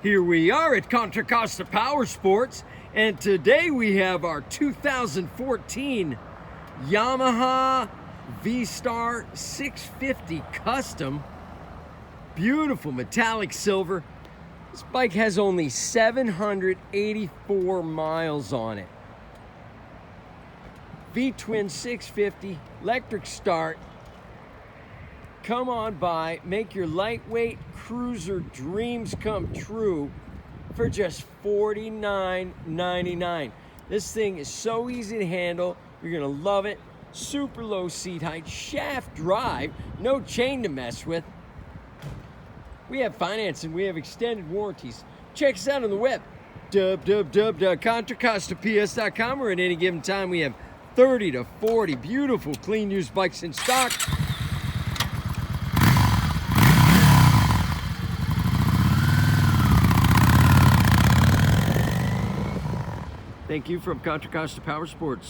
Here we are at Contra Costa Powersports, and today we have our 2014 Yamaha V-Star 650 Custom. Beautiful metallic silver. This bike has only 784 miles on it. V-twin 650, electric start. Come on by, make your lightweight cruiser dreams come true for just $49.99. This thing is so easy to handle. You're gonna love it. Super low seat height, shaft drive, no chain to mess with. We have financing, we have extended warranties. Check us out on the web, www.contracostaps.com, or at any given time we have 30 to 40 beautiful clean used bikes in stock. Thank you from Contra Costa Powersports.